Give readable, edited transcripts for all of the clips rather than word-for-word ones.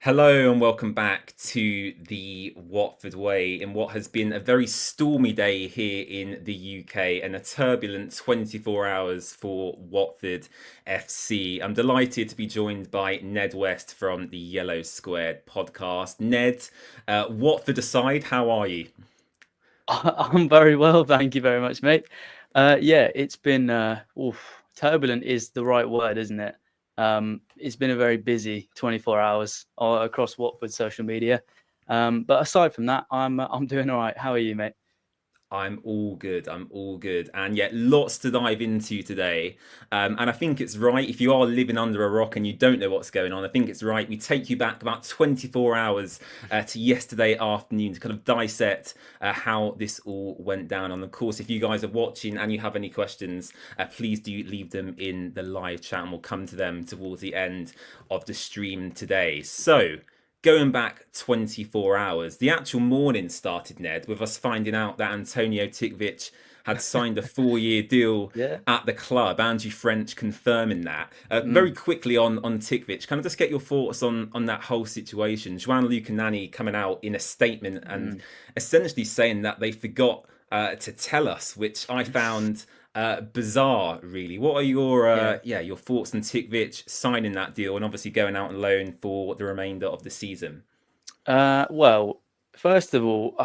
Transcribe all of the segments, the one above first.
Hello and welcome back to the Watford Way in what has been a very stormy day here in the UK and a turbulent 24 hours for Watford FC. I'm delighted to be joined by Ned West from the Yellow Squared podcast. Ned, Watford aside, how are you? I'm very well, thank you very much, mate. Yeah, it's been turbulent is the right word, isn't it? It's been a very busy 24 hours across Watford social media. But aside from that, I'm doing all right. How are you, mate? I'm all good. I'm all good. And yet, lots to dive into today. And I think it's right, if you are living under a rock and you don't know what's going on, I think it's right we take you back about 24 hours to yesterday afternoon to kind of dissect how this all went down. And of course, if you guys are watching and you have any questions, please do leave them in the live chat and we'll come to them towards the end of the stream today. So, going back 24 hours, the actual morning started, Ned, with us finding out that Antonio Tikvic had signed a 4-year deal Yeah. at the club. Angie French confirming that. Very Mm, quickly on Tikvic, can I just get your thoughts on that whole situation? João Nani coming out in a statement and mm. essentially saying that they forgot to tell us, which I found bizarre, really. What are your Yeah. your thoughts on Tikvic signing that deal and obviously going out on loan for the remainder of the season? Well, first of all,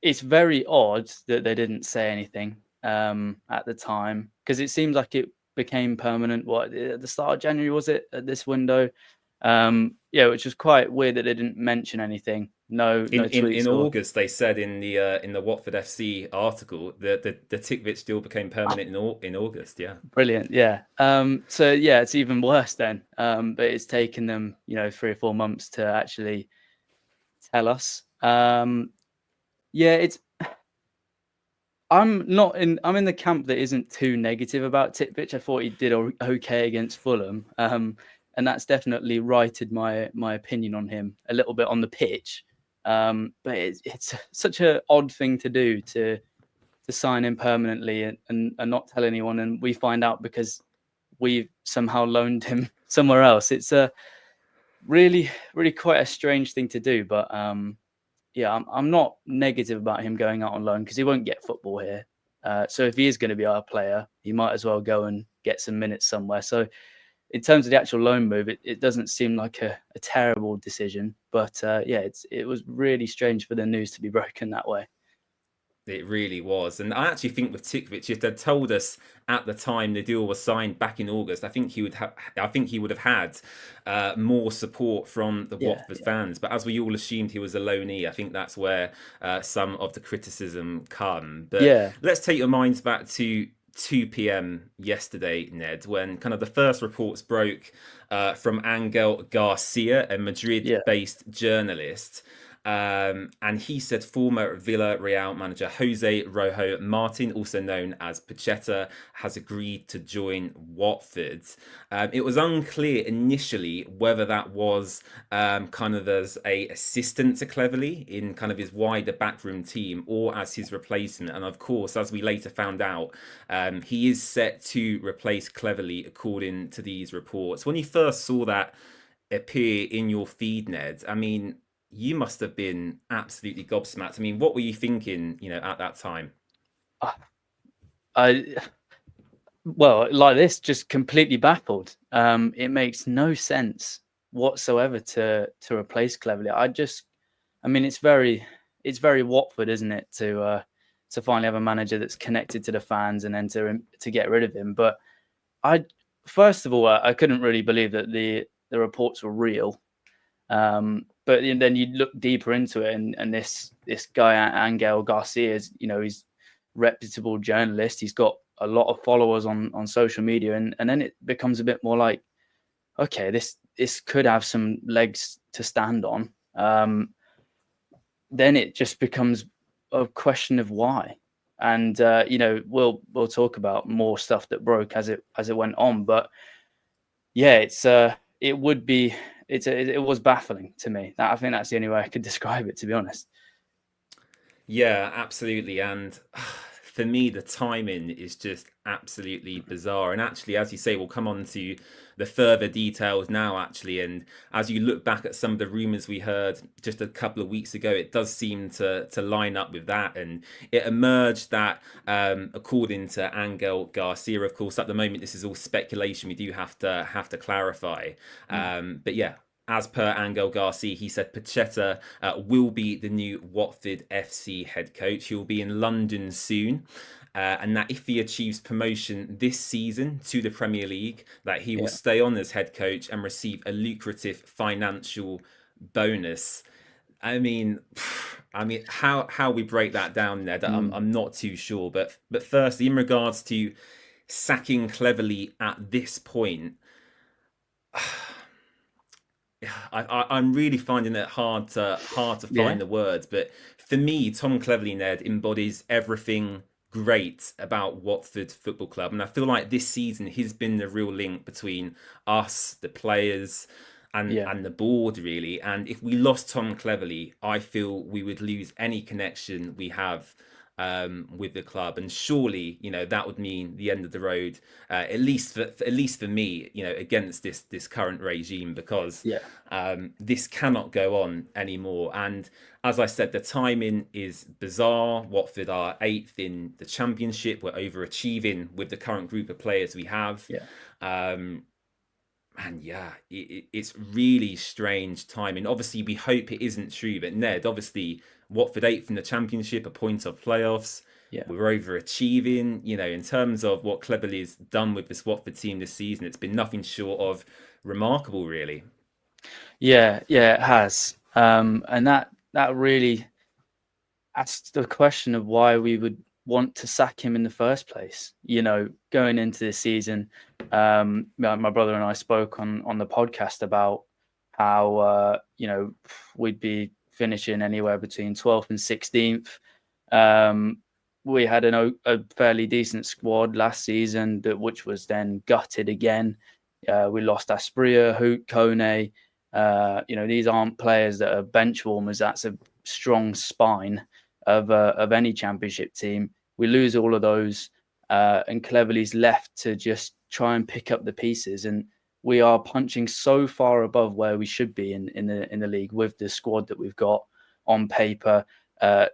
it's very odd that they didn't say anything at the time because it seems like it became permanent. What at the start of January was it at this window? Yeah, which was quite weird that they didn't mention anything. No, In, no in in tweets or August, they said in the Watford FC article that the Tikvic deal became permanent in August. Yeah. brilliant. Yeah. So yeah, it's even worse then. But it's taken them, 3 or 4 months to actually tell us. Yeah, it's. I'm in the camp that isn't too negative about Tikvic. I thought he did okay against Fulham. And that's definitely righted my opinion on him a little bit on the pitch. But it's such an odd thing to do to sign him permanently and not tell anyone. And we find out because we've somehow loaned him somewhere else. It's a really, really quite a strange thing to do. But yeah, I'm not negative about him going out on loan because he won't get football here. So if he is going to be our player, he might as well go and get some minutes somewhere. So in terms of the actual loan move, it doesn't seem like a terrible decision. But yeah, it was really strange for the news to be broken that way. It really was. And I actually think with Tikvic, if they'd told us at the time the deal was signed back in August, I think he would have had more support from the Yeah, Watford yeah, fans. But as we all assumed he was a loanee, I think that's where some of the criticism come. But yeah, let's take your minds back to 2 p.m. yesterday, Ned, when kind of the first reports broke from Angel Garcia, a yeah. Madrid-based journalist. And he said former Villarreal manager José Rojo Martín, also known as Pacheta, has agreed to join Watford. It was unclear initially whether that was kind of as a assistant to Cleverley in kind of his wider backroom team or as his replacement. And of course, as we later found out, he is set to replace Cleverley according to these reports. When you first saw that appear in your feed, Ned, I mean, you must have been absolutely gobsmacked. I mean, what were you thinking, at that time? I, I well, like this, just completely baffled. It makes no sense whatsoever to replace Cleverley. I mean, it's very Watford, isn't it, to finally have a manager that's connected to the fans and then to get rid of him. But I, first of all, I couldn't really believe that the reports were real. But then you look deeper into it, and this guy Angel Garcia is, he's reputable journalist. He's got a lot of followers on social media, and then it becomes a bit more like, okay, this could have some legs to stand on. Then it just becomes a question of why. And we'll talk about more stuff that broke as it went on, but yeah, it would be it was baffling to me. I think that's the only way I could describe it, to be honest. Yeah, absolutely. And for me, the timing is just absolutely bizarre. And actually, as you say, we'll come on to the further details now, actually. And as you look back at some of the rumours we heard just a couple of weeks ago, it does seem to line up with that. And it emerged that, according to Angel Garcia, of course, at the moment, this is all speculation. We do have to clarify. But yeah, as per Angel Garcia, he said Pacheta will be the new Watford FC head coach. He will be in London soon. And that if he achieves promotion this season to the Premier League, that he will stay on as head coach and receive a lucrative financial bonus. I mean, how we break that down, Ned, I'm not too sure. But firstly, in regards to sacking Cleverley at this point, I'm really finding it hard to find the words. But for me, Tom Cleverley, Ned, embodies everything great about Watford Football Club. And I feel like this season he's been the real link between us, the players, and the board, really. And if we lost Tom Cleverley, I feel we would lose any connection we have with the club. And surely, that would mean the end of the road, at least for me, against this current regime, because this cannot go on anymore. And as I said, the timing is bizarre. Watford are 8th in the Championship. We're overachieving with the current group of players we have. And it's really strange timing. Obviously, we hope it isn't true. But Ned, obviously, Watford 8th in the Championship, a point off playoffs. We're overachieving. In terms of what Cleverley has done with this Watford team this season, it's been nothing short of remarkable, really. Yeah, it has. And that really asks the question of why we would want to sack him in the first place. Going into this season, my brother and I spoke on the podcast about how we'd be finishing anywhere between 12th and 16th. We had a fairly decent squad last season, which was then gutted again. We lost Asprilla, Hoot, Kone. These aren't players that are bench warmers. That's a strong spine of any Championship team. We lose all of those, and Cleverley's left to just try and pick up the pieces. And we are punching so far above where we should be in the league with the squad that we've got on paper.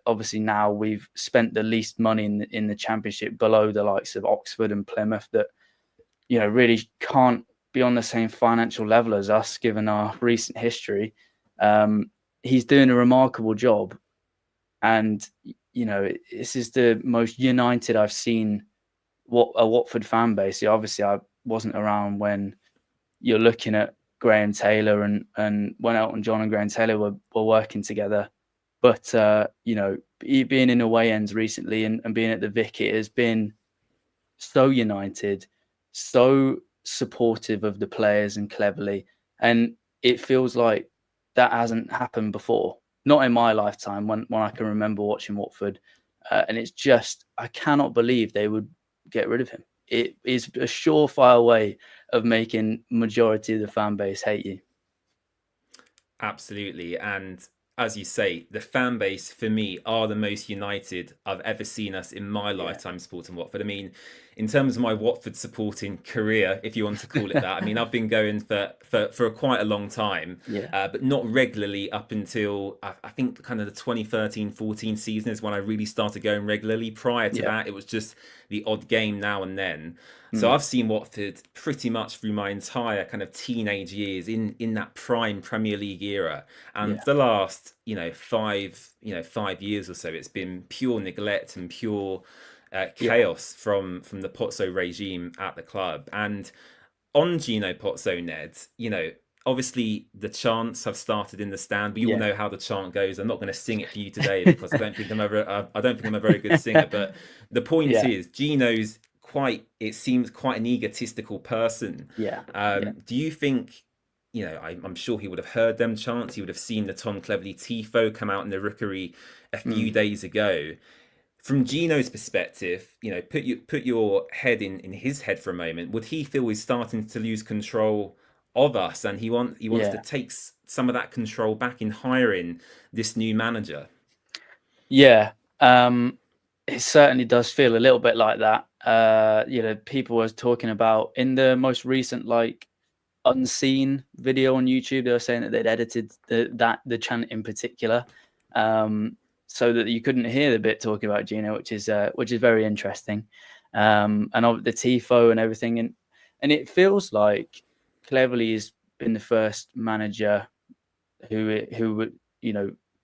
Obviously, now we've spent the least money in the Championship, below the likes of Oxford and Plymouth, that really can't be on the same financial level as us, given our recent history. He's doing a remarkable job, and this is the most united I've seen a Watford fan base. Obviously, I wasn't around when you're looking at Graham Taylor and when Elton John and Graham Taylor were working together. But, being in away ends recently and being at the Vic, it has been so united, so supportive of the players and Cleverley. And it feels like that hasn't happened before. Not in my lifetime, when I can remember watching Watford. And it's just, I cannot believe they would get rid of him. It is a surefire way of making majority of the fan base hate you. Absolutely. And as you say, the fan base for me are the most united I've ever seen us in my lifetime supporting Watford. I mean, in terms of my Watford supporting career, if you want to call it that, I mean, I've been going for quite a long time, but not regularly up until I think kind of the 2013-14 season is when I really started going regularly. Prior to that, it was just the odd game now and then. So I've seen Watford pretty much through my entire kind of teenage years in that prime Premier League era. And for the last, 5 years or so, it's been pure neglect and pure chaos from the Pozzo regime at the club. And on Gino Pozzo, Ned, obviously the chants have started in the stand. We all know how the chant goes. I'm not going to sing it for you today because I don't think I'm a very good singer. But the point is, Gino's it seems quite an egotistical person. Do you think, I'm sure he would have heard them chants. He would have seen the Tom Cleverley tifo come out in the Rookery a few days ago. From Gino's perspective, put your head in his head for a moment. Would he feel he's starting to lose control of us, and he wants to take some of that control back in hiring this new manager? Yeah. It certainly does feel a little bit like that. People were talking about in the most recent unseen video on YouTube, they were saying that they'd edited the chant in particular, so that you couldn't hear the bit talking about Gino, which is very interesting, and of the tifo and everything, and it feels like Cleverley has been the first manager who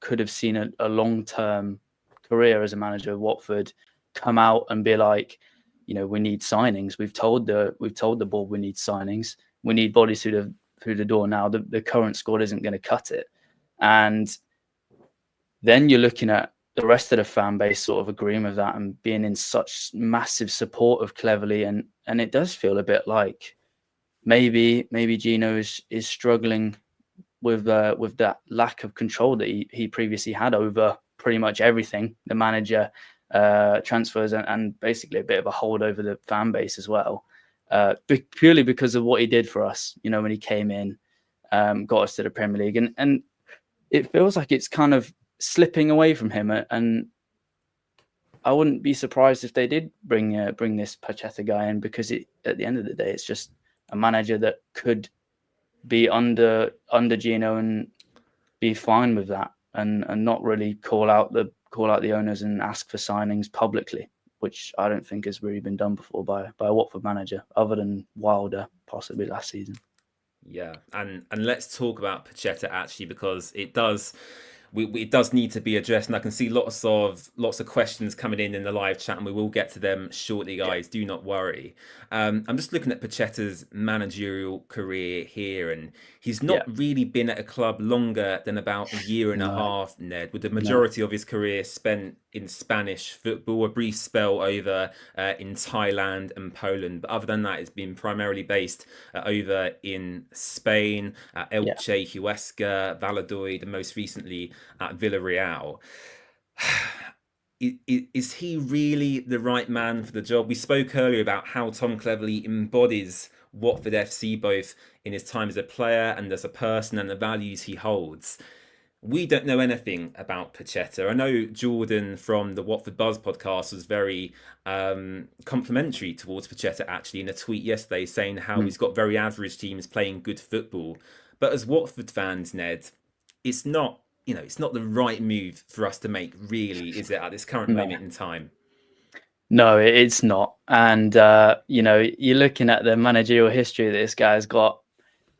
could have seen a long-term career as a manager of Watford come out and be like, we need signings. We've told the board we need signings. We need bodies through the door now. The current squad isn't going to cut it. And then you're looking at the rest of the fan base sort of agreeing with that and being in such massive support of Cleverley. And it does feel a bit like maybe Gino is struggling with that lack of control that he previously had over pretty much everything, the manager, transfers, and basically a bit of a hold over the fan base as well, purely because of what he did for us, when he came in, got us to the Premier League. And it feels like it's kind of slipping away from him. And I wouldn't be surprised if they did bring this Pacheta guy in, because at the end of the day, it's just a manager that could be under Gino and be fine with that, and not really call out the owners and ask for signings publicly, which I don't think has really been done before by a Watford manager, other than Wilder possibly last season. Yeah, and let's talk about Pacheta actually, because it does need to be addressed, and I can see lots of questions coming in the live chat, and we will get to them shortly, guys. Do not worry. I'm just looking at Pacheta's managerial career here, and he's not really been at a club longer than about a year and a half, Ned, with the majority of his career spent in Spanish football, a brief spell over in Thailand and Poland. But other than that, it's been primarily based over in Spain, Elche, Huesca, Valladolid, and most recently at Villarreal. Is he really the right man for the job? We spoke earlier about how Tom Cleverley embodies Watford FC, both in his time as a player and as a person, and the values he holds. We don't know anything about Pacheta. I know Jordan from the Watford Buzz podcast was very complimentary towards Pacheta actually in a tweet yesterday, saying how he's got very average teams playing good football. But as Watford fans, Ned, it's not the right move for us to make, really, is it, at this current moment in time? No, it's not. And, you're looking at the managerial history that this guy's got,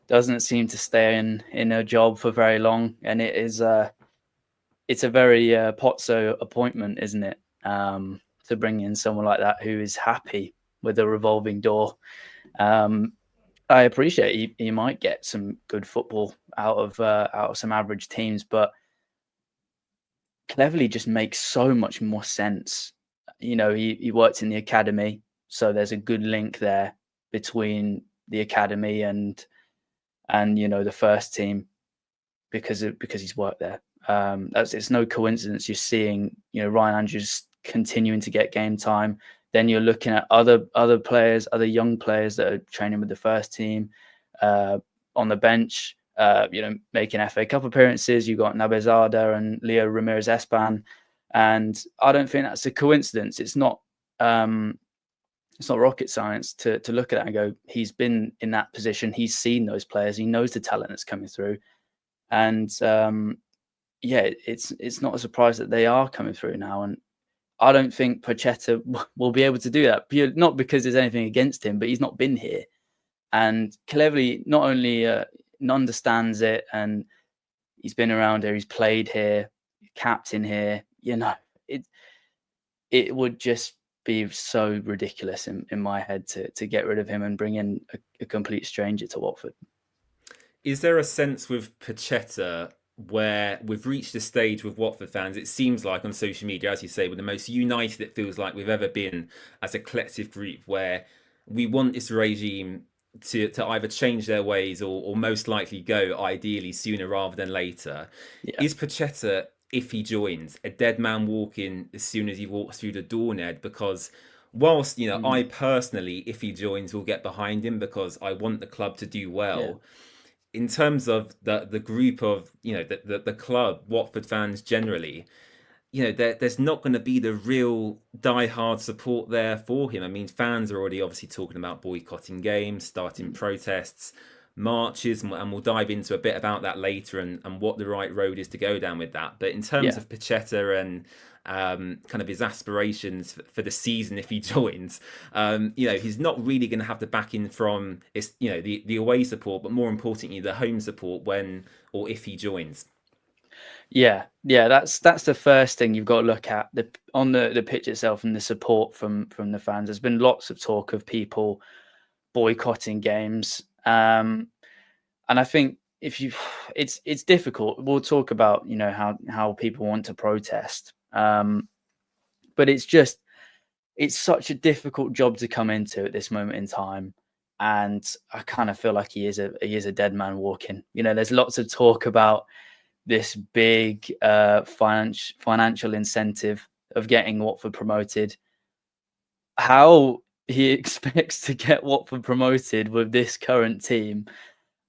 doesn't seem to stay in a job for very long. And it's a very Pozzo appointment, isn't it? To bring in someone like that who is happy with a revolving door. I appreciate he might get some good football out of some average teams, but Cleverley just makes so much more sense. He worked in the academy, so there's a good link there between the academy and the first team because he's worked there. It's no coincidence you're seeing Ryan Andrews continuing to get game time. Then you're looking at other players, other young players that are training with the first team on the bench, making FA Cup appearances. You've got Nabezada and Leo Ramirez Espan. And I don't think that's a coincidence. It's not rocket science to look at that and go, he's been in that position. He's seen those players. He knows the talent that's coming through. And it's not a surprise that they are coming through now. And I don't think Pacheta will be able to do that. Not because there's anything against him, but he's not been here. And Cleverley not only understands it, and he's been around here, he's played here, captain here. It would just be so ridiculous in my head to get rid of him and bring in a complete stranger to Watford. Is there a sense with Pacheta where we've reached a stage with Watford fans, it seems like on social media, as you say, we're the most united it feels like we've ever been as a collective group, where we want this regime to either change their ways or most likely go, ideally, sooner rather than later? Yeah. Is Pacheta, if he joins, a dead man walking as soon as he walks through the door, Ned? Because whilst, I personally, if he joins, will get behind him because I want the club to do well. Yeah. In terms of the group of, the club, Watford fans generally, there's not going to be the real die-hard support there for him. I mean, fans are already obviously talking about boycotting games, starting protests, marches, and we'll dive into a bit about that later and what the right road is to go down with that. But in terms Yeah. of Pacheta and kind of his aspirations for the season if he joins, he's not really going to have the backing from the away support, but more importantly the home support when or if he joins. Yeah, that's the first thing you've got to look at on the pitch itself and the support from the fans. There's been lots of talk of people boycotting games, and I think it's difficult. We'll talk about how people want to protest, but it's such a difficult job to come into at this moment in time. And I kind of feel like he is a dead man walking. There's lots of talk about this big financial incentive of getting Watford promoted. How he expects to get Watford promoted with this current team,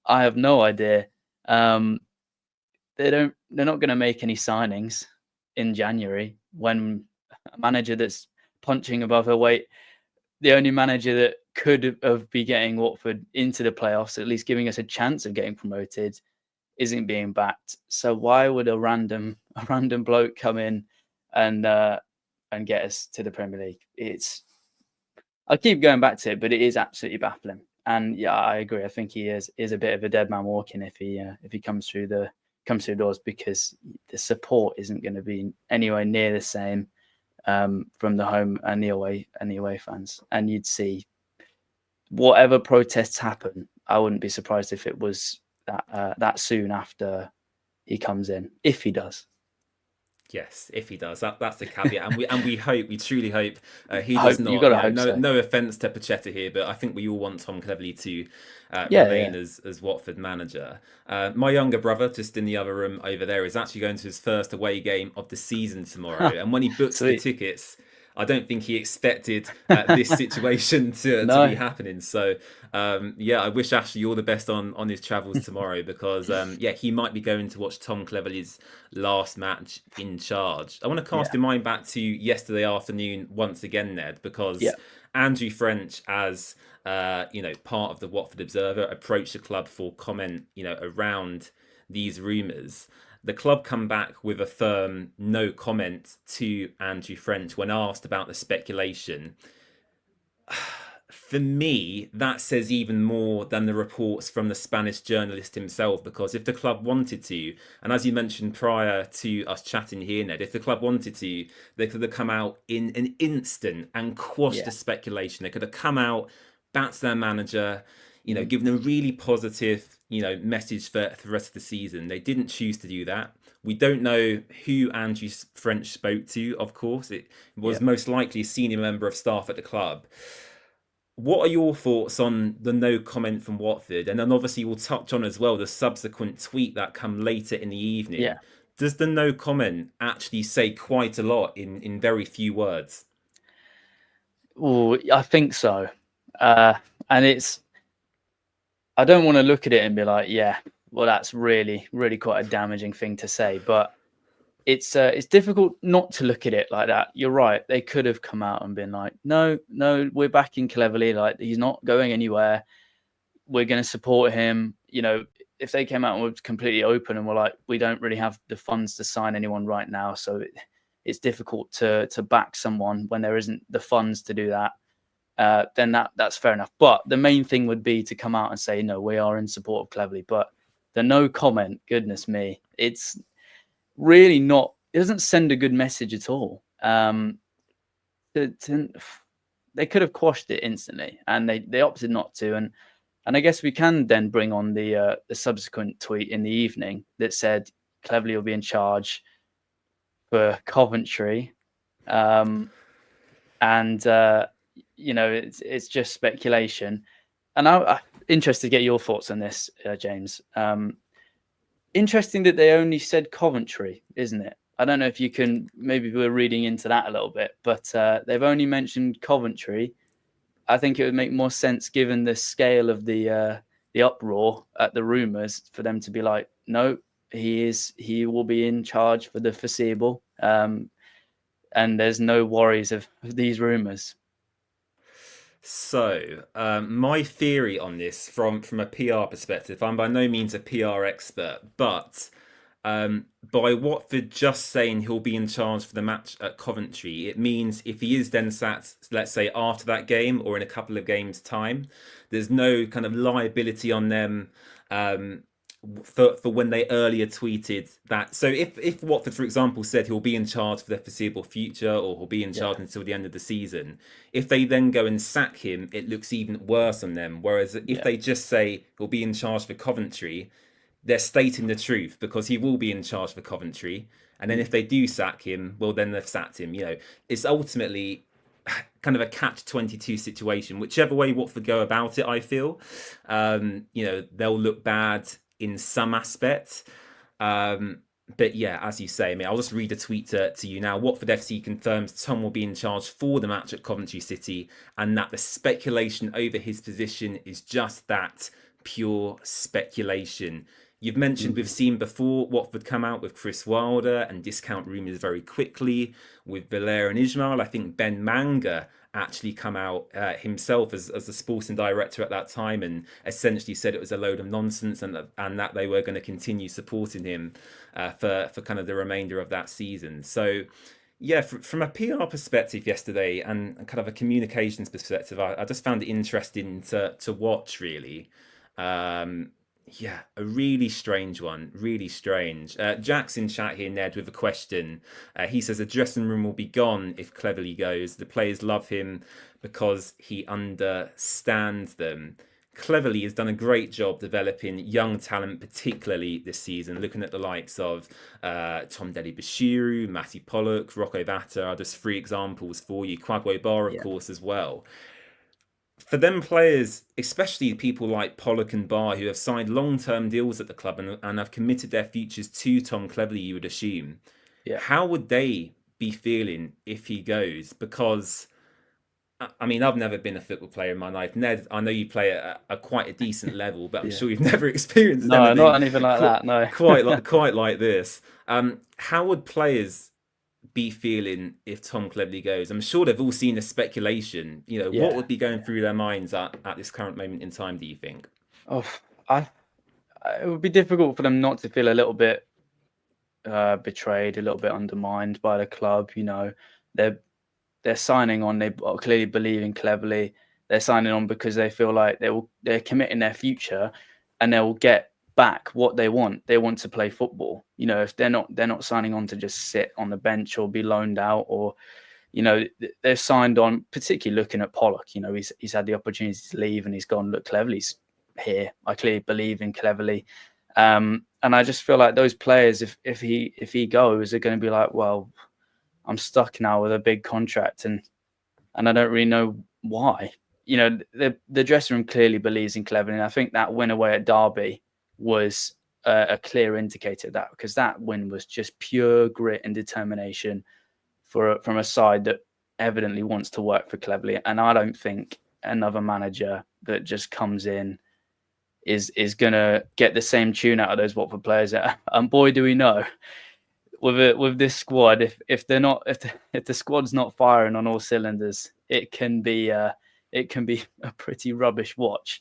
I have no idea. They're not going to make any signings in January when a manager that's punching above her weight, the only manager that could have be getting Watford into the playoffs, at least giving us a chance of getting promoted, isn't being backed. So why would a random bloke come in and get us to the Premier League? I keep going back to it, but it is absolutely baffling. And yeah, I agree. I think he is a bit of a dead man walking if he comes through the doors, because the support isn't going to be anywhere near the same from the home and the away fans. And you'd see whatever protests happen, I wouldn't be surprised if it was that soon after he comes in, if he does. Yes, if he does, that's the caveat, and we truly hope he Hope, does not. you got to hope so. No offense to Pacheta here, but I think we all want Tom Cleverley to remain as Watford manager. My younger brother, just in the other room over there, is actually going to his first away game of the season tomorrow, and when he books the tickets, I don't think he expected this situation to be happening. So, I wish Ashley all the best on his travels tomorrow, because, he might be going to watch Tom Cleverley's last match in charge. I want to cast your mind back to yesterday afternoon once again, Ned, because Andrew French, as part of the Watford Observer, approached the club for comment, around these rumours. The club come back with a firm no comment to Andrew French when asked about the speculation. For me, that says even more than the reports from the Spanish journalist himself, because if the club wanted to, and as you mentioned prior to us chatting here, Ned, if the club wanted to, they could have come out in an instant and quashed the speculation. They could have come out, backed their manager, given a really positive, message for the rest of the season. They didn't choose to do that. We don't know who Andrew French spoke to, of course. It was most likely a senior member of staff at the club. What are your thoughts on the no comment from Watford? And then obviously we'll touch on as well the subsequent tweet that come later in the evening. Yeah. Does the no comment actually say quite a lot in very few words? Oh, I think so. And I don't want to look at it and be like, yeah, well, that's really, really quite a damaging thing to say. But it's difficult not to look at it like that. You're right. They could have come out and been like, no, we're backing Cleverley. Like, he's not going anywhere. We're going to support him. If they came out and were completely open and were like, we don't really have the funds to sign anyone right now, so it's difficult to back someone when there isn't the funds to do that. Then that's fair enough. But the main thing would be to come out and say, no, we are in support of Cleverley. But the no comment, goodness me, it's really not. It doesn't send a good message at all. They could have quashed it instantly, and they opted not to. And I guess we can then bring on the subsequent tweet in the evening that said Cleverley will be in charge for Coventry, and it's just speculation. And I'm interested to get your thoughts on this, James. Interesting that they only said Coventry, isn't it? I don't know if you can, maybe we're reading into that a little bit, but they've only mentioned Coventry. I think it would make more sense, given the scale of the uproar at the rumours, for them to be like, no, he will be in charge for the foreseeable, And there's no worries of these rumours. So, my theory on this from a PR perspective, I'm by no means a PR expert, but by Watford just saying he'll be in charge for the match at Coventry, it means if he is then sat, let's say, after that game or in a couple of games' time, there's no kind of liability on them. For when they earlier tweeted that. So if Watford, for example, said he'll be in charge for the foreseeable future or he'll be in charge until the end of the season, if they then go and sack him, it looks even worse on them. Whereas if they just say he'll be in charge for Coventry, they're stating the truth because he will be in charge for Coventry. And then if they do sack him, well, then they've sacked him. It's ultimately kind of a catch-22 situation. Whichever way Watford go about it, I feel, they'll look bad in some aspects. But yeah, as you say, I'll just read a tweet to you now. Watford FC confirms Tom will be in charge for the match at Coventry City and that the speculation over his position is just that, pure speculation. You've mentioned we've seen before Watford come out with Chris Wilder and discount rumours very quickly. With Valère and Ismail, I think Ben Manga actually come out himself as the sporting director at that time and essentially said it was a load of nonsense and that they were going to continue supporting him for kind of the remainder of that season. So yeah, from a PR perspective yesterday and kind of a communications perspective, I just found it interesting to watch, really. Yeah, a really strange one. Really strange. Jack's in chat here, Ned, with a question. He says, a dressing room will be gone if Cleverley goes. The players love him because he understands them. Cleverley has done a great job developing young talent, particularly this season. Looking at the likes of Tom Bashiru, Matty Pollock, Rocco Vata are just three examples for you. Kwagwe Bar, of course, as well. For them players, especially people like Pollock and Barr, who have signed long-term deals at the club and have committed their futures to Tom Cleverley, you would assume. Yeah. How would they be feeling if he goes? Because, I've never been a football player in my life. Ned, I know you play at quite a decent level, but I'm sure you've never experienced anything. No, not anything like that, no. quite like this. How would players be feeling if Tom Cleverley goes? I'm sure they've all seen the speculation. What would be going through their minds at this current moment in time, do you think? It would be difficult for them not to feel a little bit betrayed, a little bit undermined by the club. They're signing on. They clearly believe in Cleverley. They're signing on because they feel like they're committing their future, and they'll get back what they want. They want to play football. If they're not signing on to just sit on the bench or be loaned out, or they've signed on. Particularly looking at Pollock, he's had the opportunity to leave and he's gone. Look, Cleverley's here. I clearly believe in Cleverley, and I just feel like those players, if he goes, are going to be like, well, I'm stuck now with a big contract, and I don't really know why. The dressing room clearly believes in Cleverley, and I think that win away at Derby was a clear indicator of that, because that win was just pure grit and determination from a side that evidently wants to work for Cleverley. And I don't think another manager that just comes in is going to get the same tune out of those Watford players. And boy, do we know, with this squad, if the squad's not firing on all cylinders, it can be a pretty rubbish watch.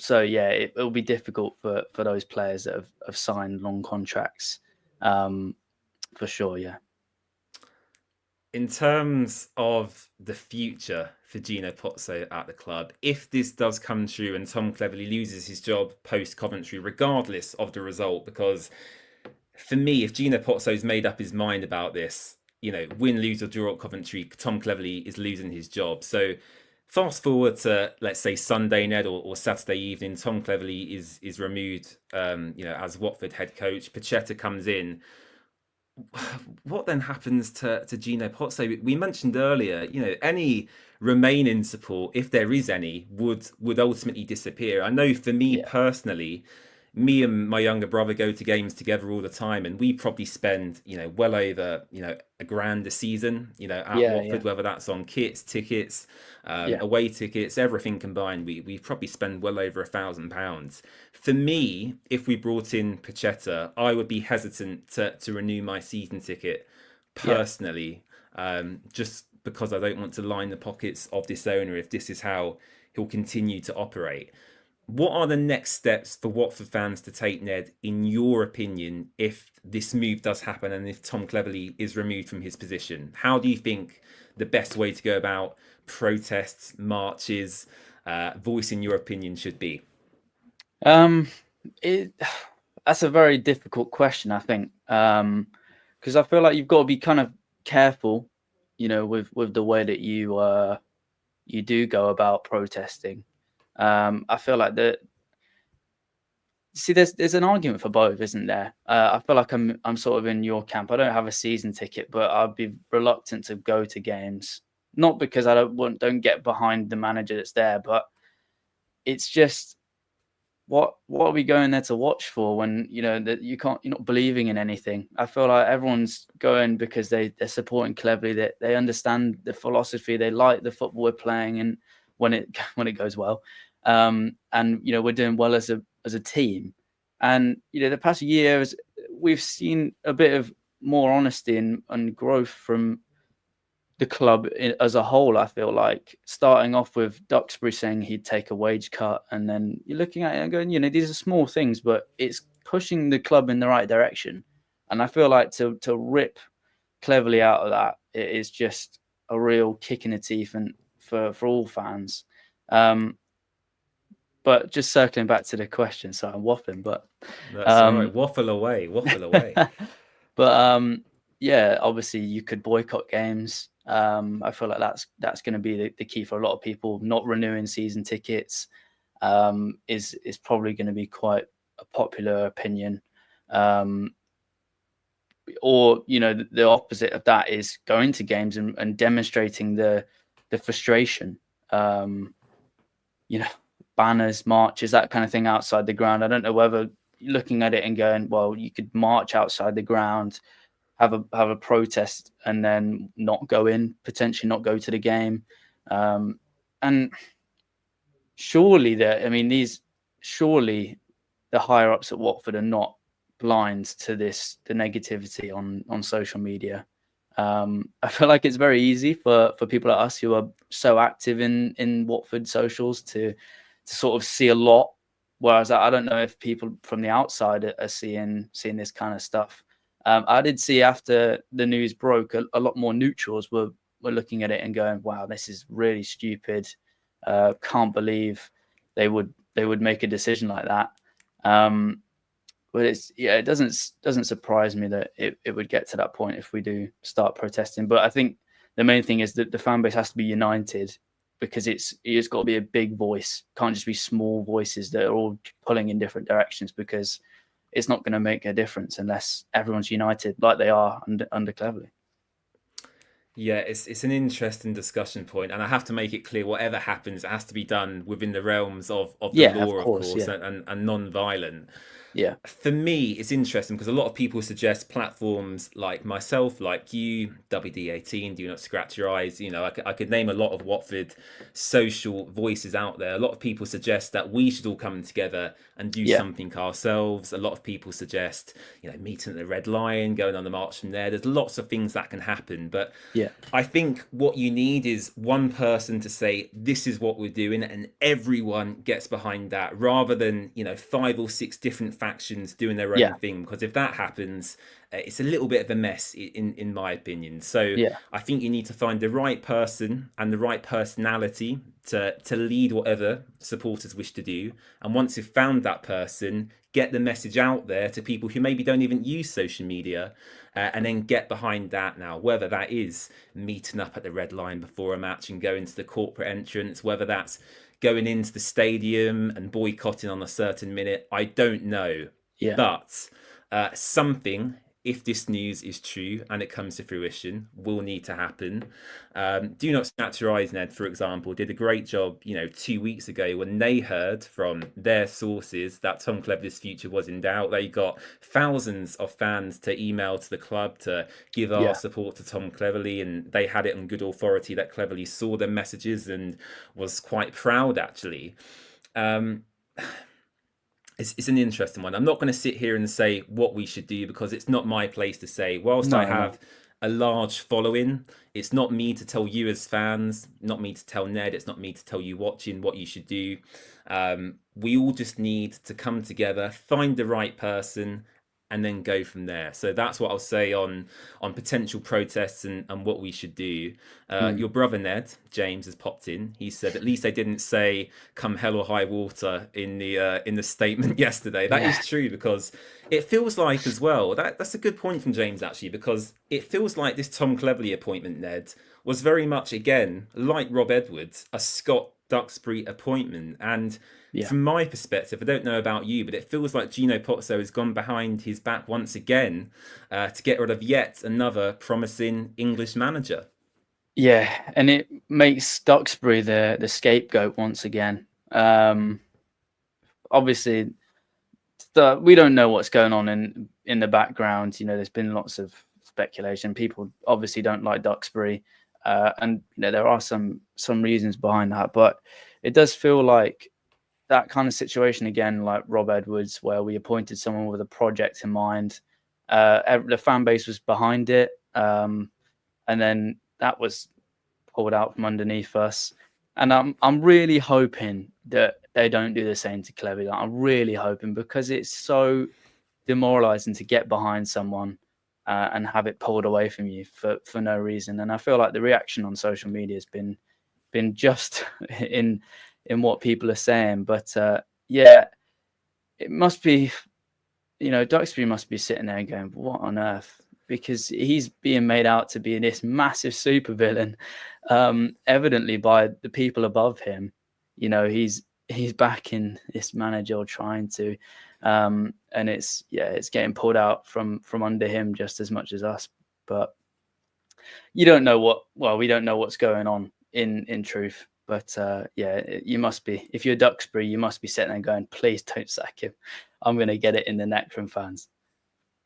So yeah, it will be difficult for those players that have signed long contracts, for sure. Yeah. In terms of the future for Gino Pozzo at the club, if this does come true and Tom Cleverley loses his job post Coventry, regardless of the result, because for me, if Gino Pozzo's made up his mind about this, win, lose or draw at Coventry, Tom Cleverley is losing his job. So fast forward to, let's say, Sunday, Ned, or Saturday evening, Tom Cleverley is removed, as Watford head coach. Pacheta comes in. What then happens to Gino Pozzo? We mentioned earlier, any remaining support, if there is any, would ultimately disappear. I know for me personally, me and my younger brother go to games together all the time, and we probably spend, well over, a grand a season, at Yeah, yeah, Watford, whether that's on kits, tickets, yeah, away tickets, everything combined. We probably spend well over £1,000. For me, if we brought in Pacheta, I would be hesitant to renew my season ticket yeah. personally, just because I don't want to line the pockets of this owner if this is how he'll continue to operate. What are the next steps for Watford fans to take, Ned, in your opinion, if this move does happen and if Tom Cleverley is removed from his position? How do you think the best way to go about protests, marches, voicing your opinion should be? Um, it that's a very difficult question, I think, because I feel like you've got to be kind of careful, with the way that you do go about protesting. I feel like there's an argument for both, isn't there? I feel like I'm sort of in your camp. I don't have a season ticket, but I'd be reluctant to go to games, not because I don't get behind the manager that's there, but it's just what are we going there to watch for when that you're not believing in anything. I feel like everyone's going because they're supporting Cleverly, that they understand the philosophy, they like the football we're playing, and when it when it goes well, and we're doing well as a team. And the past years we've seen a bit of more honesty and growth from the club as a whole. I feel like starting off with Duxbury saying he'd take a wage cut, and then you're looking at it and going, these are small things, but it's pushing the club in the right direction. And I feel like to rip Cleverly out of that, it is just a real kick in the teeth and for all fans. But just circling back to the question, so I'm waffling, but That's all right. um, Waffle away, waffle away. but yeah, obviously you could boycott games. I feel like that's going to be the key for a lot of people. Not renewing season tickets is probably going to be quite a popular opinion. Or the opposite of that is going to games and demonstrating the frustration. Um, you know, Banners, marches, that kind of thing outside the ground. I don't know whether looking at it and going, well, you could march outside the ground, have a protest, and then not go in, potentially not go to the game. And surely surely the higher ups at Watford are not blind to the negativity on social media. I feel like it's very easy for people like us who are so active in Watford socials to sort of see a lot, whereas I don't know if people from the outside are seeing this kind of stuff. I did see after the news broke, a lot more neutrals were looking at it and going, "Wow, this is really stupid. Can't believe they would make a decision like that." But it doesn't surprise me that it would get to that point if we do start protesting. But I think the main thing is that the fan base has to be united, because it's got to be a big voice. It can't just be small voices that are all pulling in different directions, because it's not going to make a difference unless everyone's united like they are under Cleverley. Yeah, it's an interesting discussion point, and I have to make it clear: whatever happens, it has to be done within the realms of the Yeah, of law, of course. course, Yeah, and non-violent. yeah, For me, it's interesting because a lot of people suggest platforms like myself, like you, WD18, Do Not Scratch Your Eyes. I could name a lot of Watford social voices out there. A lot of people suggest that we should all come together and do yeah, something ourselves. A lot of people suggest, meeting at the Red Lion, going on the march from there. There's lots of things that can happen, but yeah, I think what you need is one person to say, this is what we're doing, and everyone gets behind that, rather than, 5 or 6 different factions doing their own yeah, thing. Because if that happens, it's a little bit of a mess, in my opinion. So yeah, I think you need to find the right person and the right personality to lead whatever supporters wish to do. And once you've found that person, get the message out there to people who maybe don't even use social media, and then get behind that now, whether that is meeting up at the Red Line before a match and going to the corporate entrance, whether that's going into the stadium and boycotting on a certain minute, I don't know. yeah, But something if this news is true and it comes to fruition, will need to happen. Do Not Snatch Your Eyes, Ned, for example, did a great job, 2 weeks ago when they heard from their sources that Tom Cleverley's future was in doubt. They got thousands of fans to email to the club to give our Yeah. support to Tom Cleverley, and they had it on good authority that Cleverley saw their messages and was quite proud, actually. Um, it's an interesting one. I'm not going to sit here and say what we should do because it's not my place to say. Whilst I No. have a large following, it's not me to tell you as fans, not me to tell Ned, it's not me to tell you watching what you should do. We all just need to come together, find the right person, and then go from there. So that's what I'll say on potential protests and what we should do. Your brother Ned James has popped in. He said at least they didn't say "come hell or high water" in the statement yesterday. That is true, because it feels like as well that's a good point from James, actually, because it feels like this Tom Cleverley appointment, Ned, was very much, again, like Rob Edwards, a Scott Duxbury appointment. And from my perspective, I don't know about you, but it feels like Gino Pozzo has gone behind his back once again to get rid of yet another promising English manager. Yeah, and it makes Duxbury the scapegoat once again. Obviously, we don't know what's going on in the background. There's been lots of speculation. People obviously don't like Duxbury, and there are some reasons behind that. But it does feel like that kind of situation again, like Rob Edwards, where we appointed someone with a project in mind. The fan base was behind it, and then that was pulled out from underneath us. And I'm really hoping that they don't do the same to Cleverley. I'm really hoping, because it's so demoralizing to get behind someone and have it pulled away from you for no reason. And I feel like the reaction on social media has been just in what people are saying. But it must be, Duxbury must be sitting there going, what on earth? Because he's being made out to be this massive supervillain, evidently by the people above him. He's backing this manager, or trying to, and it's getting pulled out from under him just as much as us. But we don't know what's going on in truth. But you must be, if you're Duxbury, you must be sitting there going, please don't sack him. I'm going to get it in the neck from fans.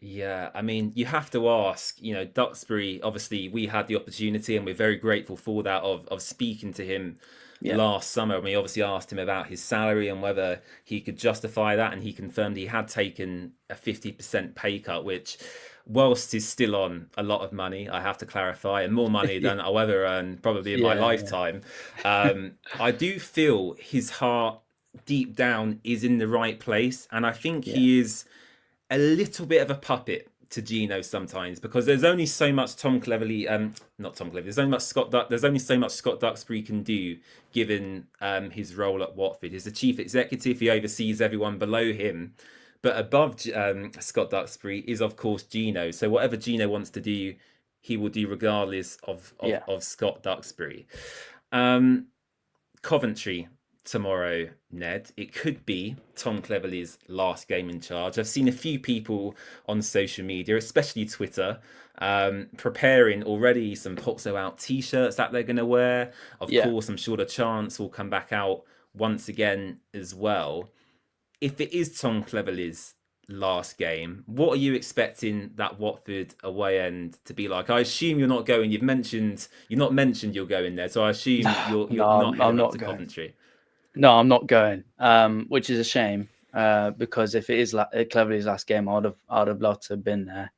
Yeah, I mean, you have to ask, Duxbury, obviously we had the opportunity and we're very grateful for that, of speaking to him last summer. And we obviously asked him about his salary and whether he could justify that. And he confirmed he had taken a 50% pay cut, which, whilst is still on a lot of money, I have to clarify, and more money than I'll ever earn probably in my lifetime. I do feel his heart deep down is in the right place. And I think he is a little bit of a puppet to Gino sometimes, because there's only so much Tom Cleverley, not Tom Cleverley, there's only so much Scott Duxbury can do, given his role at Watford. He's the chief executive, he oversees everyone below him. But above Scott Duxbury is, of course, Gino. So whatever Gino wants to do, he will do regardless of Scott Duxbury. Coventry tomorrow, Ned. It could be Tom Cleverley's last game in charge. I've seen a few people on social media, especially Twitter, preparing already some Pozzo out t-shirts that they're going to wear. Of course, I'm sure the chants will come back out once again as well. If it is Tom Cleverley's last game, what are you expecting that Watford away end to be like? I assume you're not going. You've not mentioned you're going there, so I assume you're not heading up to Coventry. No, I'm not going, which is a shame, because if it is Cleverley's last game, I'd have loved to have been there.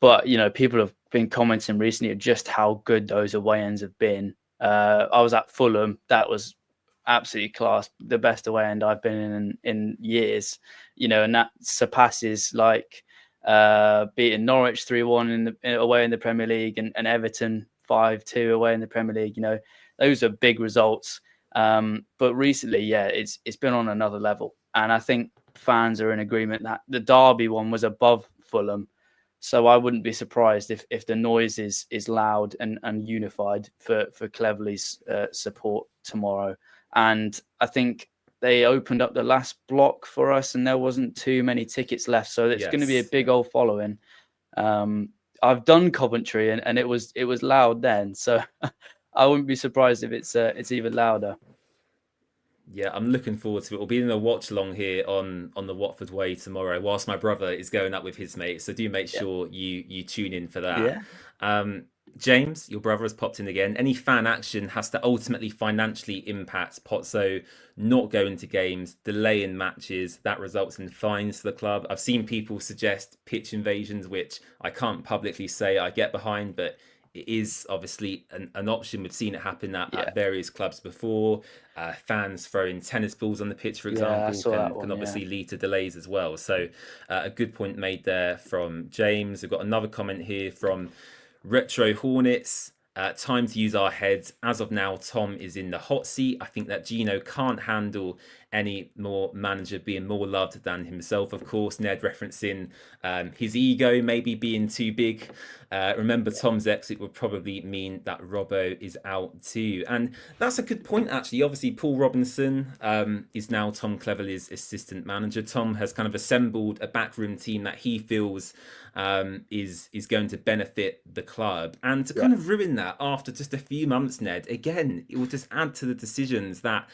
But people have been commenting recently just how good those away ends have been. I was at Fulham. That was absolutely class, the best away end I've been in years. And that surpasses like beating Norwich 3-1 away in the Premier League, and Everton 5-2 away in the Premier League. Those are big results. But recently, it's been on another level. And I think fans are in agreement that the Derby one was above Fulham. So I wouldn't be surprised if the noise is loud and unified for Cleverley's support tomorrow. And I think they opened up the last block for us, and there wasn't too many tickets left, so it's going to be a big old following. I've done Coventry, and it was loud then, so I wouldn't be surprised if it's even louder. Yeah, I'm looking forward to it. We'll be in a watch along here on the Watford Way tomorrow, whilst my brother is going up with his mates. So do make sure you tune in for that. Yeah. James, your brother has popped in again. Any fan action has to ultimately financially impact Pozzo not going to games, delaying matches. That results in fines to the club. I've seen people suggest pitch invasions, which I can't publicly say I get behind, but it is obviously an option. We've seen it happen at various clubs before. Fans throwing tennis balls on the pitch, for example, can obviously lead to delays as well. So a good point made there from James. We've got another comment here from Retro Hornets. Time to use our heads. As of now, Tom is in the hot seat. I think that Gino can't handle any more manager being more loved than himself. Of course, Ned referencing his ego maybe being too big. Remember, Tom's exit would probably mean that Robbo is out too. And that's a good point, actually. Obviously, Paul Robinson is now Tom Cleverley's assistant manager. Tom has kind of assembled a backroom team that he feels is going to benefit the club. And to kind of ruin that after just a few months, Ned, again, it will just add to the decisions that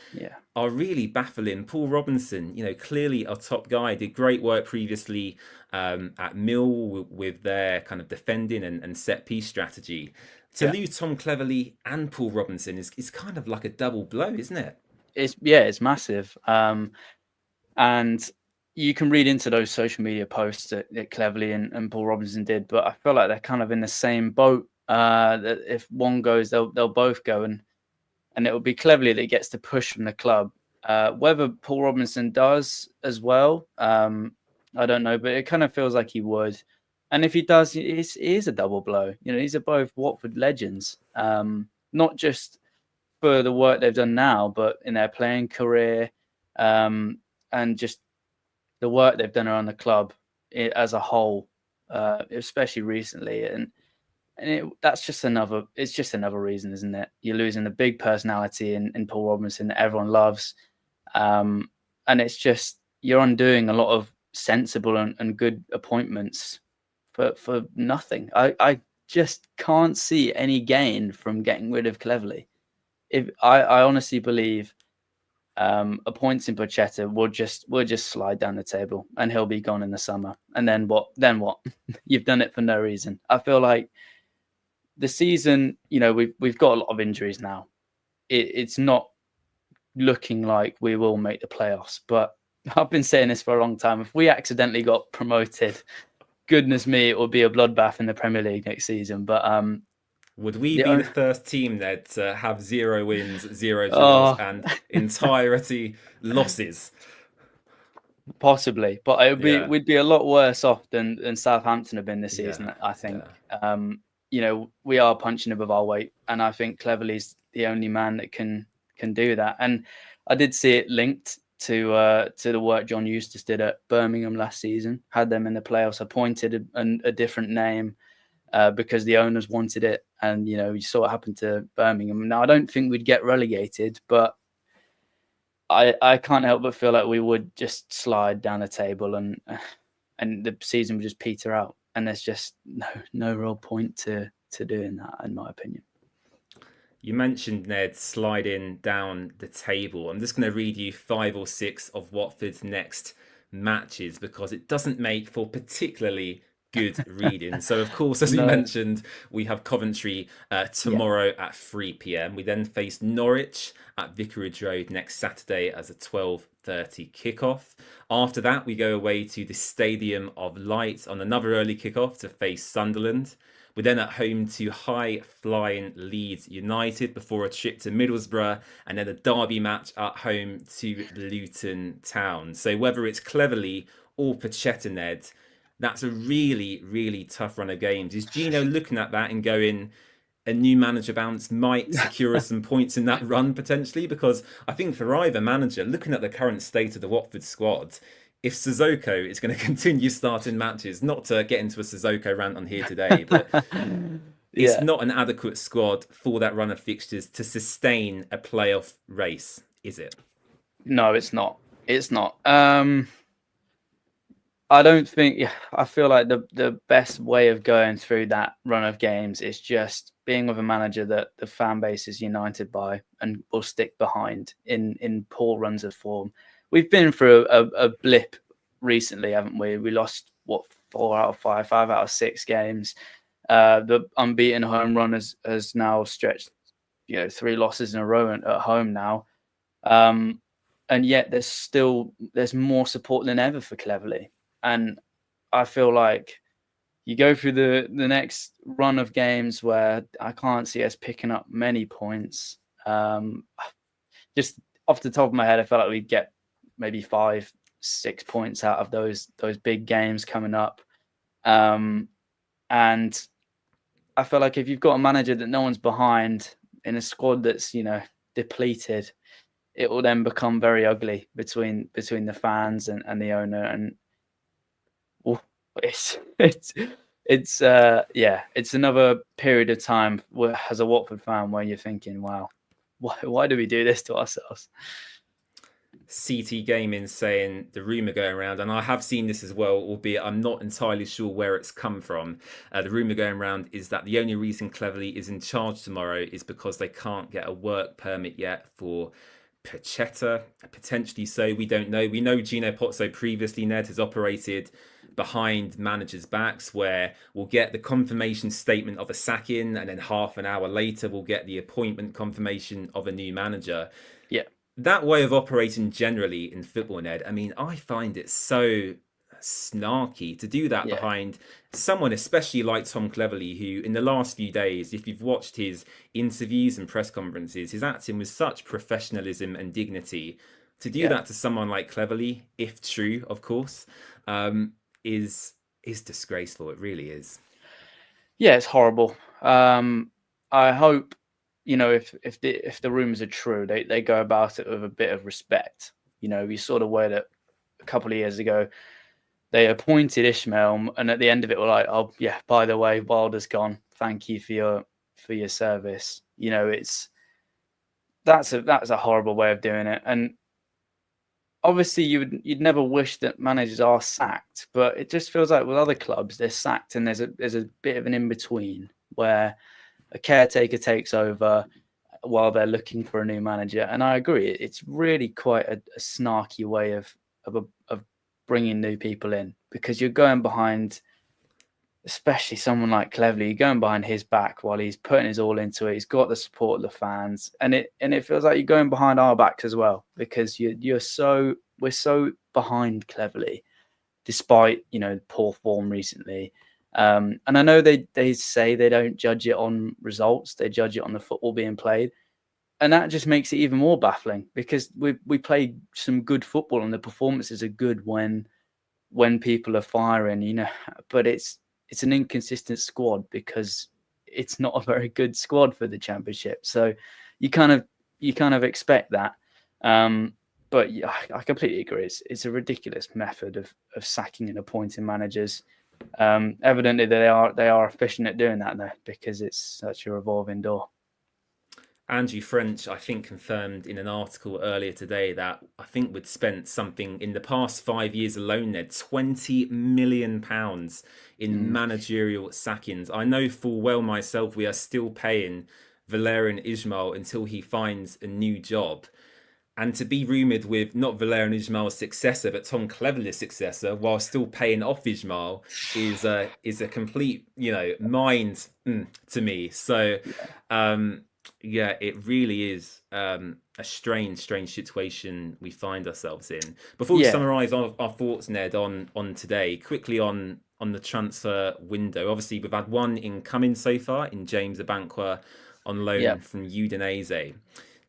are really baffling. Paul Robinson, clearly a top guy, did great work previously at Mill with their kind of defending and set piece strategy. To lose Tom Cleverley and Paul Robinson is kind of like a double blow, isn't it? It's massive. And you can read into those social media posts that Cleverley and Paul Robinson did, but I feel like they're kind of in the same boat. That if one goes, they'll both go, and it will be Cleverley that gets the push from the club. Whether Paul Robinson does as well, I don't know, but it kind of feels like he would. And if he does, it is a double blow. These are both Watford legends, not just for the work they've done now, but in their playing career, and just the work they've done around the club as a whole, especially recently. And that's just another reason, isn't it? You're losing the big personality in Paul Robinson that everyone loves. And it's just, you're undoing a lot of sensible and good appointments for nothing. I just can't see any gain from getting rid of Cleverley. If I honestly believe appointing Pacheta will just slide down the table and he'll be gone in the summer. And then what? You've done it for no reason. I feel like the season, we've got a lot of injuries now. It's not looking like we will make the playoffs, but I've been saying this for a long time. If we accidentally got promoted, goodness me, it will be a bloodbath in the Premier League next season. But would we be the first team that have 0 wins, 0 draws, and entirety losses? Possibly, but we'd be a lot worse off than Southampton have been this season. I think. We are punching above our weight, and I think Cleverley's the only man that can do that. And I did see it linked to the work John Eustace did at Birmingham last season. Had them in the playoffs, appointed a different name because the owners wanted it, and you saw what happened to Birmingham. Now I don't think we'd get relegated, but I can't help but feel like we would just slide down the table, and the season would just peter out. And there's just no real point to doing that, in my opinion. You mentioned, Ned, sliding down the table. I'm just going to read you 5 or 6 of Watford's next matches because it doesn't make for particularly good reading. So, of course, as we mentioned, we have Coventry tomorrow at 3 p.m. We then face Norwich at Vicarage Road next Saturday as a 12:30 kickoff. After that, we go away to the Stadium of Light on another early kickoff to face Sunderland. We're then at home to high-flying Leeds United before a trip to Middlesbrough and then a derby match at home to Luton Town. So whether it's Cleverley or Pacheta, Ned, that's a really, really tough run of games. Is Gino looking at that and going, a new manager bounce might secure us some points in that run potentially? Because I think for either manager, looking at the current state of the Watford squad, if Sissoko is going to continue starting matches, not to get into a Sissoko rant on here today, but it's not an adequate squad for that run of fixtures to sustain a playoff race, is it? No, it's not. It's not. I don't think. Yeah, I feel like the best way of going through that run of games is just being with a manager that the fan base is united by and will stick behind in poor runs of form. We've been through a blip recently, haven't we? We lost 4 out of 5, 5 out of 6 games. The unbeaten home run has now stretched, 3 losses in a row at home now. And yet there's more support than ever for Cleverley. And I feel like you go through the next run of games where I can't see us picking up many points. Just off the top of my head, I felt like we'd get maybe 5, 6 points out of those big games coming up. And I feel like if you've got a manager that no one's behind in a squad that's, depleted, it will then become very ugly between the fans and the owner. And it's another period of time where, as a Watford fan, where you're thinking, wow, why do we do this to ourselves? CT Gaming saying the rumour going around, and I have seen this as well, albeit I'm not entirely sure where it's come from. The rumour going around is that the only reason Cleverley is in charge tomorrow is because they can't get a work permit yet for Pacheta. Potentially so, we don't know. We know Gino Pozzo previously, Ned, has operated behind managers' backs, where we'll get the confirmation statement of a sacking, and then half an hour later we'll get the appointment confirmation of a new manager. Yeah. That way of operating generally in football, Ned, I mean, I find it so snarky to do that behind someone, especially like Tom Cleverley, who in the last few days, if you've watched his interviews and press conferences, he's acting with such professionalism and dignity. To do that to someone like Cleverley, if true, of course, is disgraceful. It really is. Yeah, it's horrible. I hope, if the rumors are true, they go about it with a bit of respect. We saw the way that a couple of years ago they appointed Ishmael, and at the end of it, were like, "Oh yeah, by the way, Wilder's gone. Thank you for your service." That's a horrible way of doing it, and obviously you'd never wish that managers are sacked, but it just feels like with other clubs they're sacked, and there's a bit of an in between where a caretaker takes over while they're looking for a new manager. And I agree, it's really quite a snarky way of bringing new people in, because you're going behind, especially someone like Cleverley, you're going behind his back while he's putting his all into it. He's got the support of the fans, and it feels like you're going behind our backs as well, because we're so behind Cleverley, despite poor form recently. And I know they say they don't judge it on results; they judge it on the football being played, and that just makes it even more baffling, because we play some good football and the performances are good when people are firing, but it's an inconsistent squad because it's not a very good squad for the Championship. So you kind of expect that. But yeah, I completely agree. It's a ridiculous method of sacking and appointing managers. Evidently they are efficient at doing that though, because it's such a revolving door. Andrew French, I think, confirmed in an article earlier today that I think we'd spent something in the past 5 years alone, Ned, £20 million in managerial sackings. I know full well myself we are still paying Valérien Ismaël until he finds a new job. And to be rumoured with not Valérien Ismaël's successor, but Tom Cleverley's successor, while still paying off Ismaël, is a complete, mind to me. So, yeah, it really is a strange situation we find ourselves in. Before we summarise our thoughts, Ned, on today, quickly on the transfer window. Obviously, we've had one incoming so far in James Abankwah on loan from Udinese.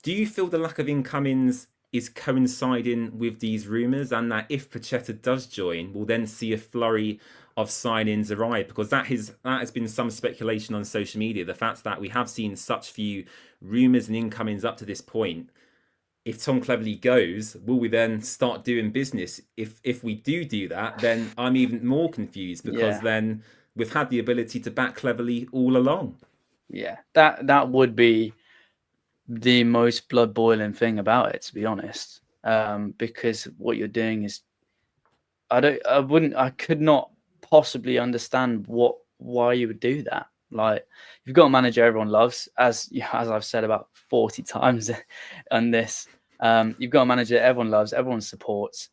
Do you feel the lack of incomings is coinciding with these rumours, and that if Pacheta does join, we'll then see a flurry of signings arrive? Because that has been some speculation on social media. The fact that we have seen such few rumours and incomings up to this point. If Tom Cleverley goes, will we then start doing business? If we do that, then I'm even more confused, because then we've had the ability to back Cleverley all along. Yeah, that would be the most blood boiling thing about it, to be honest. because what you're doing is, I could not possibly understand why you would do that. Like, you've got a manager everyone loves, as I've said about 40 times on this. You've got a manager everyone loves, everyone supports.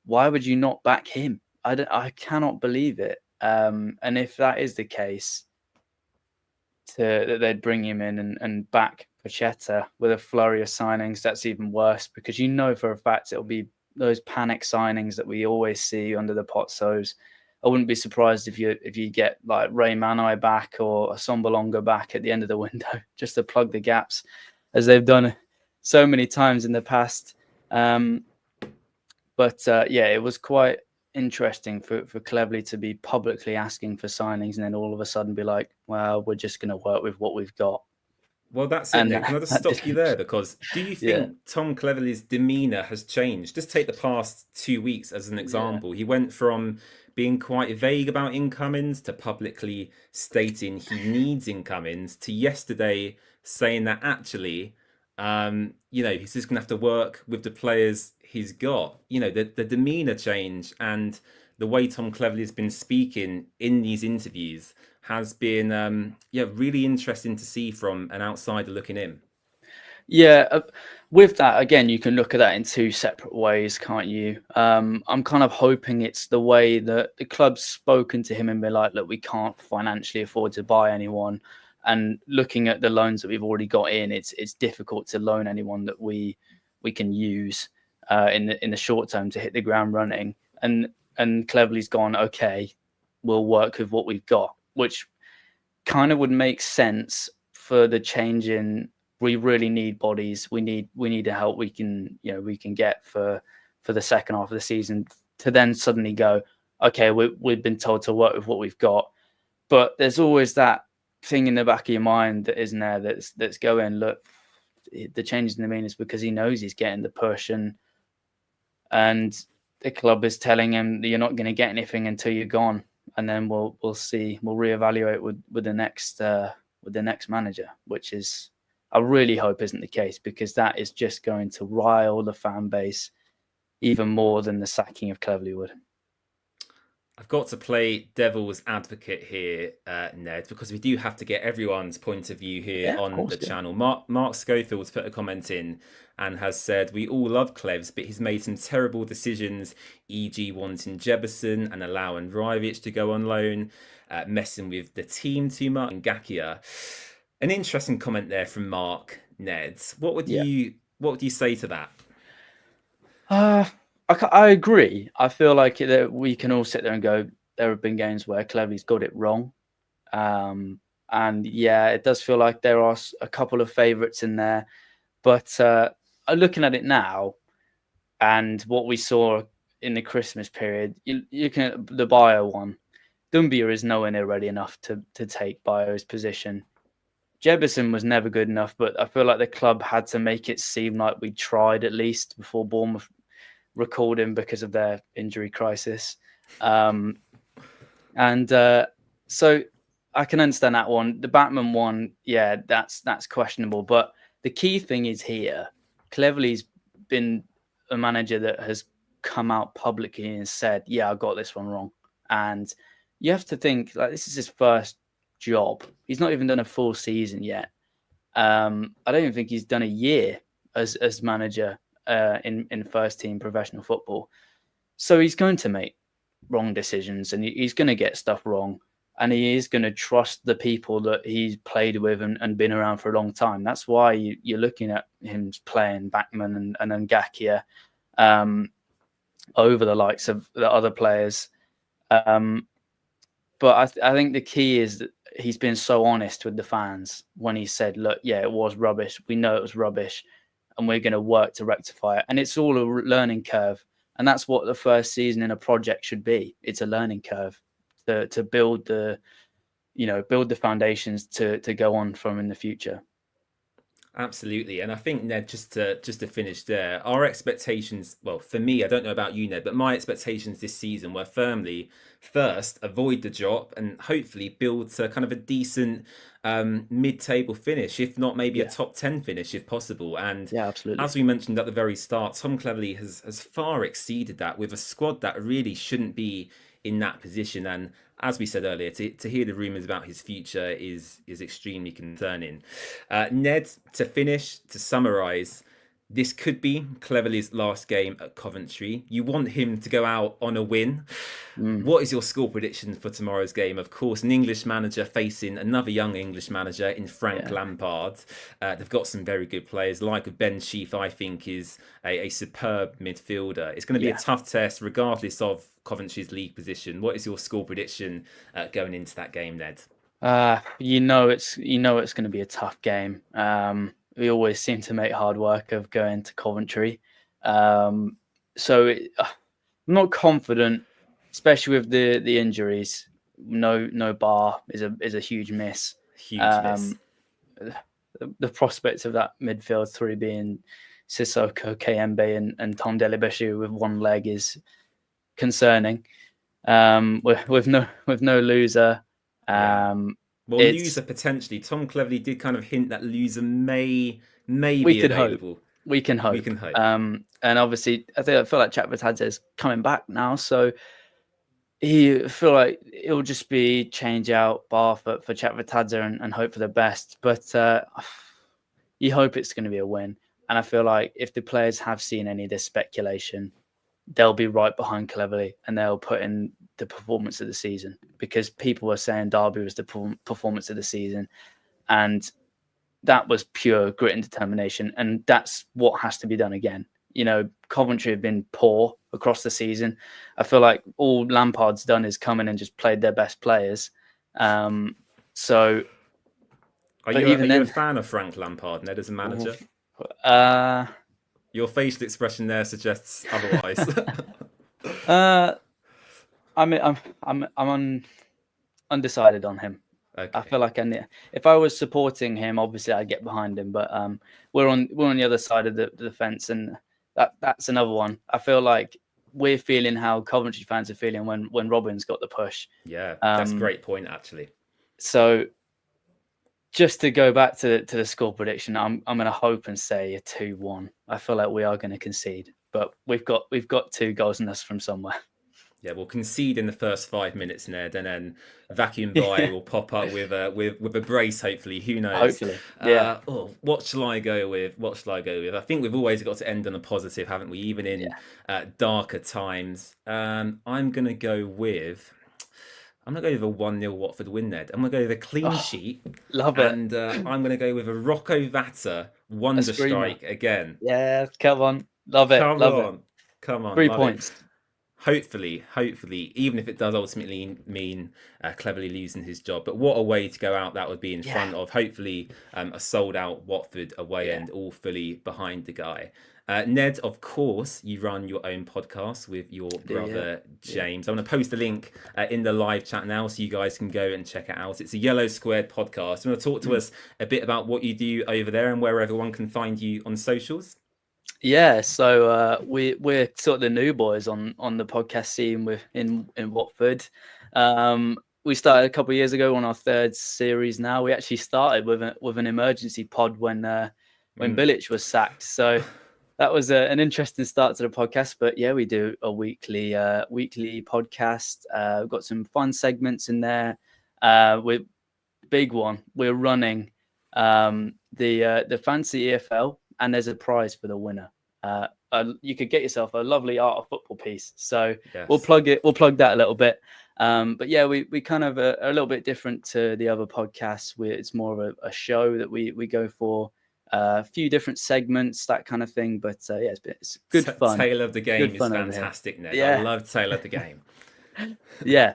Why would you not back him? I cannot believe it. And if that is the case, that they'd bring him in and back Pacheta with a flurry of signings, that's even worse, because you know for a fact it'll be those panic signings that we always see under the Pozzos. I wouldn't be surprised if you get like Ray Manai back or a Sombolonga back at the end of the window, just to plug the gaps, as they've done so many times in the past. But it was quite interesting for Cleverley to be publicly asking for signings and then all of a sudden be like, well, we're just going to work with what we've got. Well, that's it, Nick. Can I just stop you there? Because do you think Tom Cleverley's demeanour has changed? Just take the past 2 weeks as an example. He went from being quite vague about incomings to publicly stating he needs incomings to yesterday saying that actually, he's just going to have to work with the players he's got. The demeanour change and the way Tom Cleverley has been speaking in these interviews has been really interesting to see from an outsider looking in. Yeah, with that, again, you can look at that in two separate ways, can't you? I'm kind of hoping it's the way that the club's spoken to him and been like, look, we can't financially afford to buy anyone. And looking at the loans that we've already got in, it's difficult to loan anyone that we can use in the short term to hit the ground running. And Cleverley's gone, okay, we'll work with what we've got, which kind of would make sense for the change in. We really need bodies. We need the help we can get for the second half of the season, to then suddenly go, okay, we've been told to work with what we've got. But there's always that thing in the back of your mind that isn't there, that's going, look, the change in the mean is because he knows he's getting the push, and the club is telling him that you're not going to get anything until you're gone, and then we'll see, we'll reevaluate with the next manager, which is, I really hope isn't the case, because that is just going to rile the fan base even more than the sacking of Cleverley would. I've got to play devil's advocate here, Ned, because we do have to get everyone's point of view here on the channel. Mark Schofield's put a comment in and has said, we all love Clevs, but he's made some terrible decisions, e.g. wanting Jebison and allowing Rajvic to go on loan, messing with the team too much, and Gakia. An interesting comment there from Mark, Ned. What would you say to that? I agree. I feel like we can all sit there and go, there have been games where Cleverley's got it wrong. And it does feel like there are a couple of favourites in there. But looking at it now and what we saw in the Christmas period, you can, the Bio one, Doumbia is nowhere near ready enough to take Bio's position. Jebison was never good enough, but I feel like the club had to make it seem like we tried at least before Bournemouth recalled him because of their injury crisis. So I can understand that one. The Batman one, that's questionable. But the key thing is here, Cleverley's been a manager that has come out publicly and said, I got this one wrong. And you have to think, like, this is his first job. He's not even done a full season yet. I don't even think he's done a year as manager in first team professional football. So he's going to make wrong decisions and he's going to get stuff wrong, and he is going to trust the people that he's played with and been around for a long time. That's why you're looking at him playing Bachmann and Ngakia over the likes of the other players. But I think the key is that he's been so honest with the fans when he said, look, it was rubbish. We know it was rubbish and we're going to work to rectify it. And it's all a learning curve. And that's what the first season in a project should be. It's a learning curve to build the foundations to go on from in the future. Absolutely. And I think, Ned, just to finish there, our expectations, well, for me, I don't know about you, Ned, but my expectations this season were firmly first, avoid the drop and hopefully build to kind of a decent mid-table finish, if not maybe a Yeah, top 10 finish if possible. And yeah, absolutely. as we mentioned at the very start, Tom Cleverley has far exceeded that with a squad that really shouldn't be in that position. And as we said earlier, to hear the rumours about his future is extremely concerning. Ned, to finish, to summarise, this could be Cleverley's last game at Coventry. You want him to go out on a win. What is your score prediction for tomorrow's game? Of course, an English manager facing another young English manager in Frank Lampard. They've got some very good players, like Ben Sheaf, I think, is a superb midfielder. It's going to be a tough test, regardless of Coventry's league position. What is your score prediction going into that game, Ned? It's going to be a tough game. We always seem to make hard work of going to Coventry. I'm not confident, especially with the injuries. No Bar is a huge miss. Huge miss. The prospects of that midfield three being Sissoko, Kayembe, and Tom Delebeshu with one leg is concerning. With no loser. Loser potentially. Tom Cleverley did kind of hint that loser may be available. We can hope. And obviously, I feel like Chatvertadze is coming back now, so I feel like it'll just be change out Bar for Chatvertadze and hope for the best. But you hope it's going to be a win. And I feel like if the players have seen any of this speculation, they'll be right behind Cleverley and they'll put in the performance of the season, because people were saying Derby was the performance of the season, and that was pure grit and determination, and that's what has to be done again. Coventry have been poor across the season. I feel like all Lampard's done is come in and just played their best players. Are you a fan of Frank Lampard, Ned, as a manager? Your facial expression there suggests otherwise. I'm undecided on him. Okay. I feel like if I was supporting him, obviously I'd get behind him. But we're on the other side of the fence, and that's another one. I feel like we're feeling how Coventry fans are feeling when Robin's got the push. Yeah, that's a great point, actually. So, just to go back to the score prediction, I'm going to hope and say a 2-1. I feel like we are going to concede, but we've got 2 goals in us from somewhere. Yeah, we'll concede in the first 5 minutes, Ned, and then Vacuum Boy will pop up with a brace, hopefully. Who knows? Hopefully, yeah. What shall I go with? I think we've always got to end on a positive, haven't we? Even in darker times. I'm going to go with a 1-0 Watford win, Ned. I'm going to go with a clean sheet. Love it. And I'm going to go with a Rocco Vata wonder strike again. Yeah, come on. Love it. Come on. 3 points. Hopefully, even if it does ultimately mean Cleverley losing his job. But what a way to go out that would be in front of, hopefully, a sold-out Watford away end, all fully behind the guy. Ned, of course, you run your own podcast with your brother, James. I'm going to post a link in the live chat now so you guys can go and check it out. It's a Yellow Squared podcast. You want to talk to us a bit about what you do over there and where everyone can find you on socials? Yeah, so we're sort of the new boys on the podcast scene in Watford. We started a couple of years ago on our 3rd series now. We actually started with an emergency pod when Bilic was sacked. So that was an interesting start to the podcast. But yeah, we do a weekly podcast. We've got some fun segments in there. Big one. We're running the Fancy EFL. And there's a prize for the winner. You could get yourself a lovely Art of Football piece. So we'll plug it. We'll plug that a little bit. But yeah, we kind of are a little bit different to the other podcasts. It's more of a show that we go for. A few different segments, that kind of thing. But yeah, it's good fun. Tale of the Game is fantastic, Ned. I love Tale of the Game. Yeah.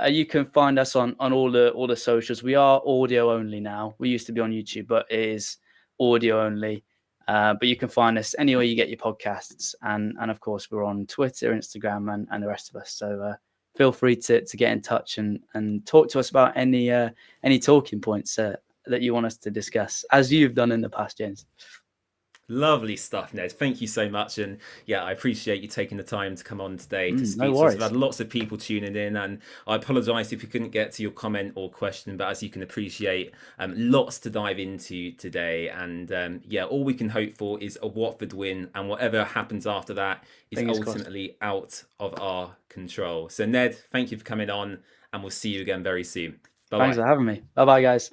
You can find us on all the socials. We are audio only now. We used to be on YouTube, but it is audio only. But you can find us anywhere you get your podcasts, and of course we're on Twitter, Instagram, and the rest of us. So feel free to get in touch and talk to us about any talking points that you want us to discuss, as you've done in the past, James. Lovely stuff, Ned. Thank you so much. And yeah, I appreciate you taking the time to come on today to speak No to us. We've worries. had lots of people tuning in, and I apologise if we couldn't get to your comment or question, but as you can appreciate, lots to dive into today. And yeah, all we can hope for is a Watford win, and whatever happens after that is ultimately out of our control. So Ned, thank you for coming on, and we'll see you again very soon. Bye-bye. Thanks for having me. Bye-bye, guys.